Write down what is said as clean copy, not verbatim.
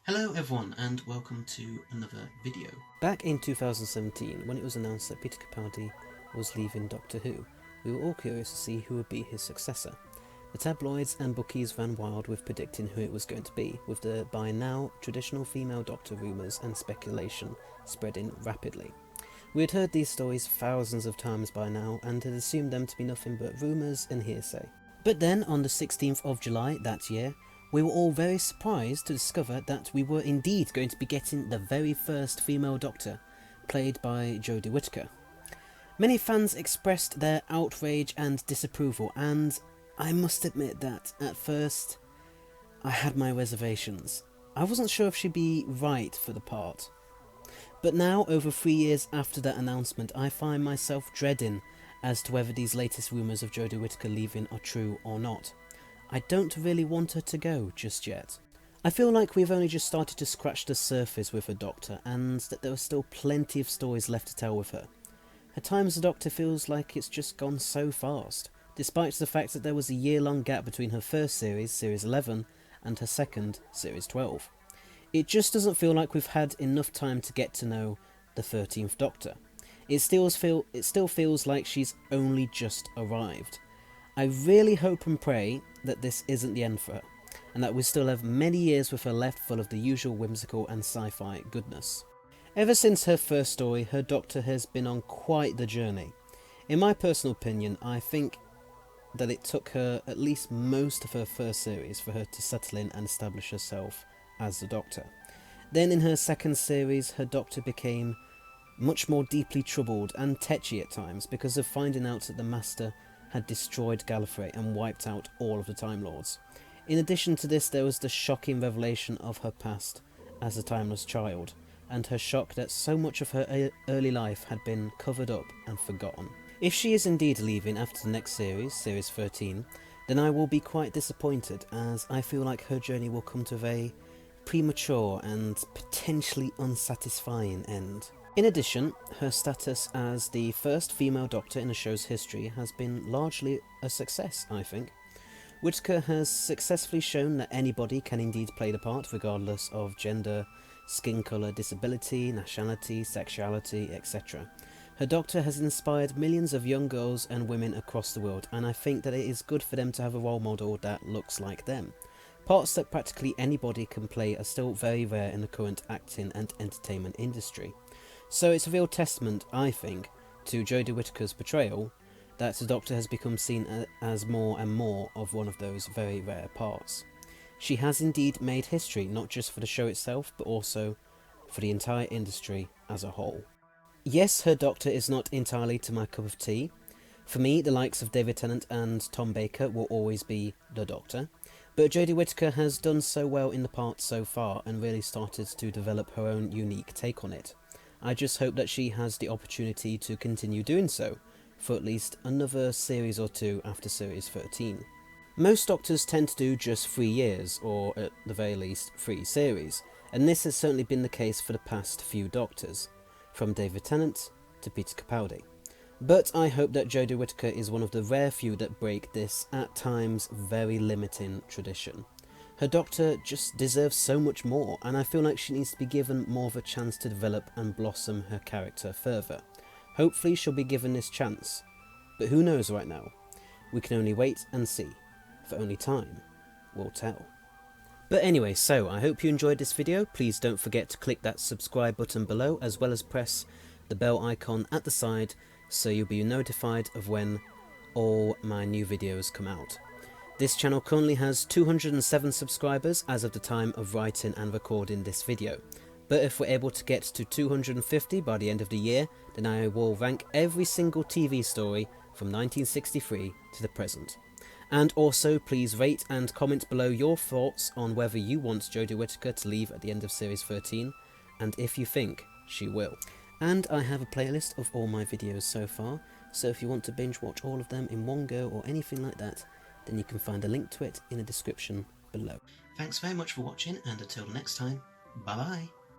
Hello everyone and welcome to another video. Back in 2017, when it was announced that Peter Capaldi was leaving Doctor Who, we were all curious to see who would be his successor. The tabloids and bookies ran wild with predicting who it was going to be, with the by now traditional female Doctor rumours and speculation spreading rapidly. We had heard these stories thousands of times by now and had assumed them to be nothing but rumours and hearsay. But then, on the 16th of July that year, we were all very surprised to discover that we were indeed going to be getting the very first female Doctor, played by Jodie Whittaker. Many fans expressed their outrage and disapproval, and I must admit that, at first, I had my reservations. I wasn't sure if she'd be right for the part. But now, over 3 years after that announcement, I find myself dreading as to whether these latest rumours of Jodie Whittaker leaving are true or not. I don't really want her to go just yet. I feel like we've only just started to scratch the surface with her Doctor, and that there are still plenty of stories left to tell with her. At times the Doctor feels like it's just gone so fast, despite the fact that there was a year-long gap between her first series, Series 11, and her second, Series 12. It just doesn't feel like we've had enough time to get to know the 13th Doctor. It still feels like she's only just arrived. I really hope and pray that this isn't the end for her, and that we still have many years with her left full of the usual whimsical and sci-fi goodness. Ever since her first story, her Doctor has been on quite the journey. In my personal opinion, I think that it took her at least most of her first series for her to settle in and establish herself as the Doctor. Then in her second series, her Doctor became much more deeply troubled and tetchy at times because of finding out that the Master had destroyed Gallifrey and wiped out all of the Time Lords. In addition to this, there was the shocking revelation of her past as a timeless child, and her shock that so much of her early life had been covered up and forgotten. If she is indeed leaving after the next series, Series 13, then I will be quite disappointed, as I feel like her journey will come to a very premature and potentially unsatisfying end. In addition, her status as the first female Doctor in the show's history has been largely a success, I think. Whittaker has successfully shown that anybody can indeed play the part, regardless of gender, skin colour, disability, nationality, sexuality, etc. Her Doctor has inspired millions of young girls and women across the world, and I think that it is good for them to have a role model that looks like them. Parts that practically anybody can play are still very rare in the current acting and entertainment industry. So it's a real testament, I think, to Jodie Whittaker's portrayal that the Doctor has become seen as more and more of one of those very rare parts. She has indeed made history, not just for the show itself, but also for the entire industry as a whole. Yes, her Doctor is not entirely to my cup of tea. For me, the likes of David Tennant and Tom Baker will always be the Doctor, but Jodie Whittaker has done so well in the part so far and really started to develop her own unique take on it. I just hope that she has the opportunity to continue doing so for at least another series or two after Series 13. Most Doctors tend to do just 3 years, or at the very least 3 series, and this has certainly been the case for the past few Doctors, from David Tennant to Peter Capaldi. But I hope that Jodie Whittaker is one of the rare few that break this, at times, very limiting tradition. Her Doctor just deserves so much more, and I feel like she needs to be given more of a chance to develop and blossom her character further. Hopefully she'll be given this chance, but who knows right now? We can only wait and see, for only time will tell. But anyway, so I hope you enjoyed this video. Please don't forget to click that subscribe button below, as well as press the bell icon at the side so you'll be notified of when all my new videos come out. This channel currently has 207 subscribers as of the time of writing and recording this video, but if we're able to get to 250 by the end of the year, then I will rank every single TV story from 1963 to the present. And also, please rate and comment below your thoughts on whether you want Jodie Whittaker to leave at the end of Series 13, and if you think she will. And I have a playlist of all my videos so far, so if you want to binge watch all of them in one go or anything like that, then you can find a link to it in the description below. Thanks very much for watching, and until next time, bye bye.